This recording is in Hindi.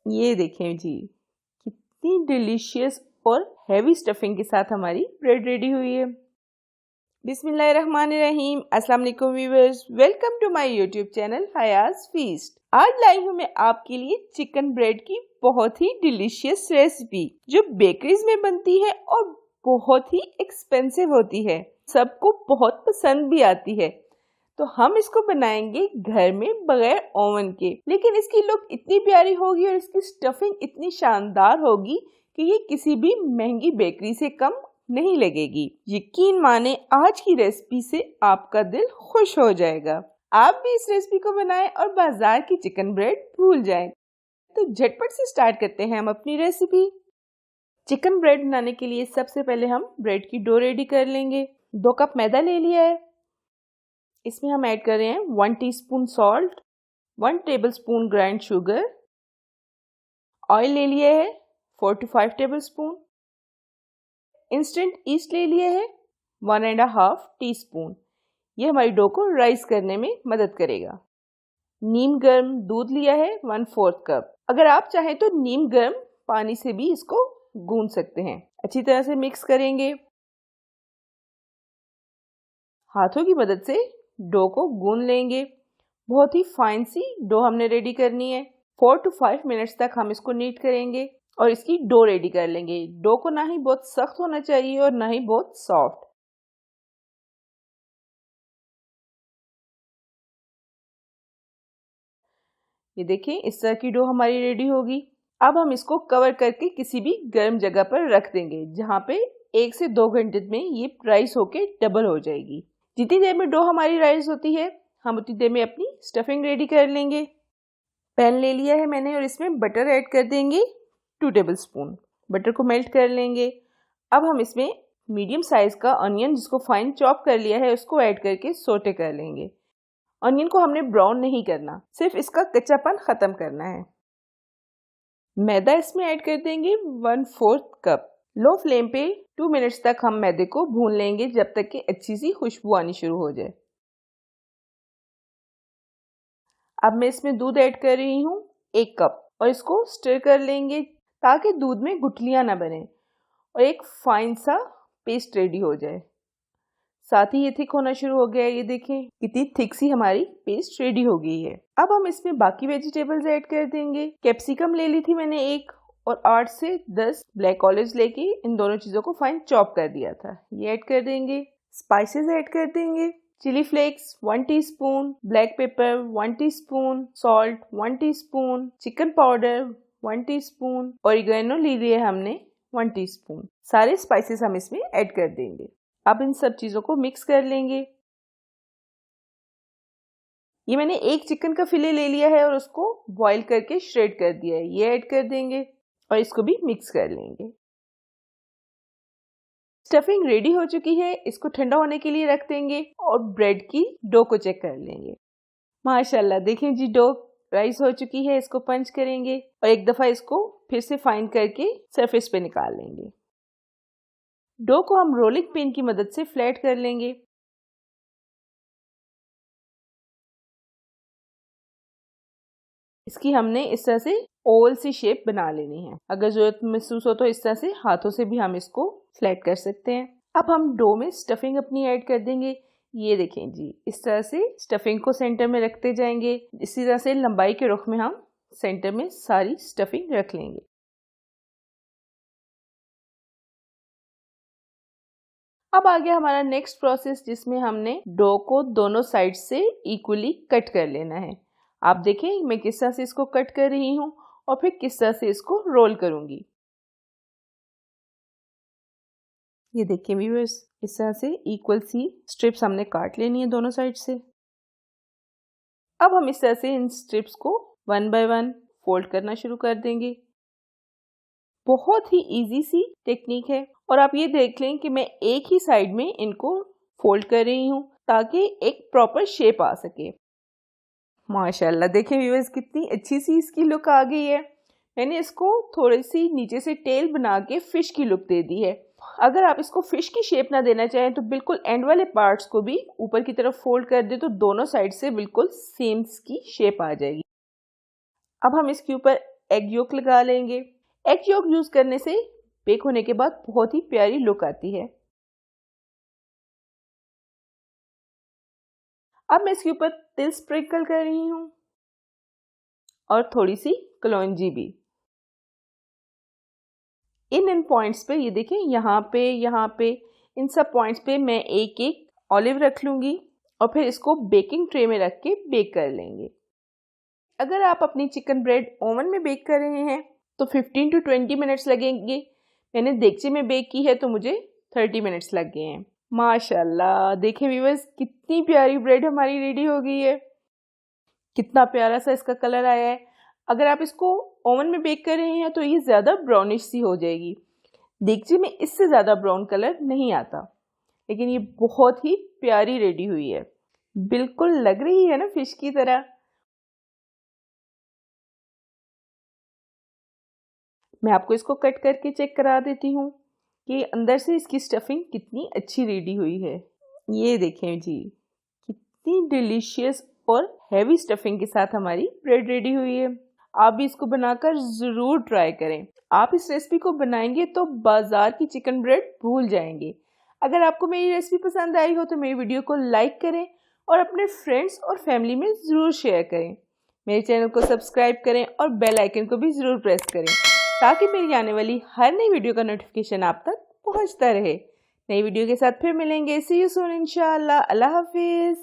ये देखें जी, कितनी डिलीशियस और हैवी स्टफिंग के साथ हमारी ब्रेड रेडी हुई है। बिस्मिल्लाहिर्रहमानिर्रहीम। अस्सलाम वालेकुम viewers, welcome to my YouTube channel Hayaz feast. आज लाई हूँ मैं आपके लिए चिकन ब्रेड की बहुत ही डिलीशियस रेसिपी जो बेकरीज में बनती है और बहुत ही एक्सपेंसिव होती है, सबको बहुत पसंद भी आती है। तो हम इसको बनाएंगे घर में बगैर ओवन के, लेकिन इसकी लुक इतनी प्यारी होगी और इसकी स्टफिंग इतनी शानदार होगी कि ये किसी भी महंगी बेकरी से कम नहीं लगेगी। यकीन माने आज की रेसिपी से आपका दिल खुश हो जाएगा। आप भी इस रेसिपी को बनाएं और बाजार की चिकन ब्रेड भूल जाएं। तो झटपट से स्टार्ट करते हैं हम अपनी रेसिपी। चिकन ब्रेड बनाने के लिए सबसे पहले हम ब्रेड की डो रेडी कर लेंगे। 2 कप मैदा ले लिया है। इसमें हम ऐड कर रहे हैं 1 teaspoon salt, 1 tablespoon grind sugar, oil ले लिया है 4 to 5 टेबलस्पून, इंस्टेंट ईस्ट ले लिया है 1.5 टीस्पून। यह हमारी डो को राइस करने में मदद करेगा। नीम गर्म दूध लिया है 1/4 कप। अगर आप चाहें तो नीम गर्म पानी से भी इसको गूंद सकते हैं। अच्छी तरह से मिक्स करेंगे। हाथों की मदद से डो को गूंद लेंगे। बहुत ही फाइन सी डो हमने रेडी करनी है। 4 to 5 मिनट्स तक हम इसको नीट करेंगे और इसकी डो रेडी कर लेंगे। डो को ना ही बहुत सख्त होना चाहिए और ना ही बहुत सॉफ्ट। ये देखें, इस तरह की डो हमारी रेडी होगी। अब हम इसको कवर करके किसी भी गर्म जगह पर रख देंगे, जहाँ पे 1 से 2 घंटे में ये राइस होके डबल हो जाएगी। जितनी देर में डो हमारी राइस होती है, हम उतनी देर में अपनी स्टफिंग रेडी कर लेंगे। पैन ले लिया है मैंने और इसमें बटर ऐड कर देंगे 2 टेबलस्पून। बटर को मेल्ट कर लेंगे। अब हम इसमें मीडियम साइज का अनियन जिसको फाइन चॉप कर लिया है उसको ऐड करके सोटे कर लेंगे। अनियन को हमने ब्राउन नहीं करना, सिर्फ इसका कच्चापन खत्म करना है। मैदा इसमें ऐड कर देंगे 1/4 कप। लो फ्लेम पे 2 मिनट्स तक हम मैदे को भून लेंगे जब तक कि अच्छी सी खुशबू आनी शुरू हो जाए। अब मैं इसमें दूध ऐड कर रही हूँ 1 कप और इसको स्टर कर लेंगे ताकि दूध में गुठलियां ना बने और एक फाइन सा पेस्ट रेडी हो जाए। साथ ही ये थिक होना शुरू हो गया है। ये देखें कितनी थिक सी हमारी पेस्ट रेडी हो गई है। अब हम इसमें बाकी वेजिटेबल्स ऐड कर देंगे। कैप्सिकम ले ली थी मैंने 1 और 8 से 10 ब्लैक ऑलिव्स लेके इन दोनों चीजों को फाइन चॉप कर दिया था, ये ऐड कर देंगे। स्पाइसेस ऐड कर देंगे। Chilli flakes 1 teaspoon, black pepper 1 teaspoon, salt 1 teaspoon, chicken powder 1 teaspoon, oregano ले लिया है हमने 1 टीस्पून। सारे स्पाइसेस हम इसमें ऐड कर देंगे। अब इन सब चीजों को मिक्स कर लेंगे। ये मैंने 1 चिकन का फिले ले लिया है और उसको बॉईल करके श्रेड कर दिया है, ये ऐड कर देंगे और इसको भी मिक्स कर लेंगे। स्टफिंग रेडी हो चुकी है, इसको ठंडा होने के लिए रख देंगे और ब्रेड की डो को चेक कर लेंगे। माशाल्लाह देखें जी, डो राइस हो चुकी है। इसको पंच करेंगे और एक दफा इसको फिर से फाइन करके सरफेस पे निकाल लेंगे। डो को हम रोलिंग पिन की मदद से फ्लैट कर लेंगे। इसकी हमने इस तरह से ओवल सी शेप बना लेनी है। अगर जरूरत महसूस हो तो इस तरह से हाथों से भी हम इसको फ्लैट कर सकते हैं। अब हम डो में स्टफिंग अपनी ऐड कर देंगे। ये देखें जी, इस तरह से स्टफिंग को सेंटर में रखते जाएंगे। इसी तरह से लंबाई के रुख में हम सेंटर में सारी स्टफिंग रख लेंगे। अब आ गया हमारा नेक्स्ट प्रोसेस, जिसमें हमने डो को दोनों साइड से इक्वली कट कर लेना है। आप देखें मैं किस तरह से इसको कट कर रही हूँ और फिर किस तरह से इसको रोल करूंगी। ये देखिए व्यूअर्स, इस तरह से इक्वल सी स्ट्रिप्स हमने काट लेनी है दोनों साइड से। अब हम इस तरह से इन स्ट्रिप्स को 1 बाय 1 फोल्ड करना शुरू कर देंगे। बहुत ही इजी सी टेक्निक है और आप ये देख लें कि मैं एक ही साइड में इनको फोल्ड कर रही हूँ ताकि एक प्रॉपर शेप आ सके। माशाल्लाह देखें व्यूअर्स, कितनी अच्छी सी इसकी लुक आ गई है। मैंने इसको थोड़ी सी नीचे से टेल बना के फिश की लुक दे दी है। अगर आप इसको फिश की शेप ना देना चाहें तो बिल्कुल एंड वाले पार्ट्स को भी ऊपर की तरफ फोल्ड कर दे तो दोनों साइड से बिल्कुल सेम की शेप आ जाएगी। अब हम इसके ऊपर एग योक लगा लेंगे। एग योक यूज करने से बेक होने के बाद बहुत ही प्यारी लुक आती है। अब मैं इसके ऊपर तिल स्प्रिंकल कर रही हूँ और थोड़ी सी कलौंजी भी। इन पॉइंट्स पे ये देखें, यहाँ पे इन सब पॉइंट्स पे मैं एक एक ऑलिव रख लूँगी और फिर इसको बेकिंग ट्रे में रख के बेक कर लेंगे। अगर आप अपनी चिकन ब्रेड ओवन में बेक कर रहे हैं तो 15 to 20 मिनट्स लगेंगे। मैंने देगचे में बेक की है तो मुझे 30 मिनट्स लग गए हैं। माशाल्लाह, देखें व्यूअर्स, कितनी प्यारी ब्रेड हमारी रेडी हो गई है। कितना प्यारा सा इसका कलर आया है। अगर आप इसको ओवन में बेक कर रहे हैं तो ये ज़्यादा ब्राउनिश सी हो जाएगी। देगचे में इससे ज़्यादा ब्राउन कलर नहीं आता, लेकिन ये बहुत ही प्यारी रेडी हुई है। बिल्कुल लग रही है ना फिश की तरह। मैं आपको इसको कट करके चेक करा देती हूँ कि अंदर से इसकी स्टफिंग कितनी अच्छी रेडी हुई है। ये देखें जी, कितनी डिलीशियस और हैवी स्टफिंग के साथ हमारी ब्रेड रेडी हुई है। आप भी इसको बनाकर ज़रूर ट्राई करें। आप इस रेसिपी को बनाएंगे तो बाजार की चिकन ब्रेड भूल जाएंगे। अगर आपको मेरी रेसिपी पसंद आई हो तो मेरी वीडियो को लाइक करें और अपने फ्रेंड्स और फैमिली में ज़रूर शेयर करें। मेरे चैनल को सब्सक्राइब करें और बेल आइकन को भी ज़रूर प्रेस करें ताकि मेरी आने वाली हर नई वीडियो का नोटिफिकेशन आप तक पहुंचता रहे। नई वीडियो के साथ फिर मिलेंगे। सी यू सून इंशाअल्लाह। अल्लाह हाफिज़।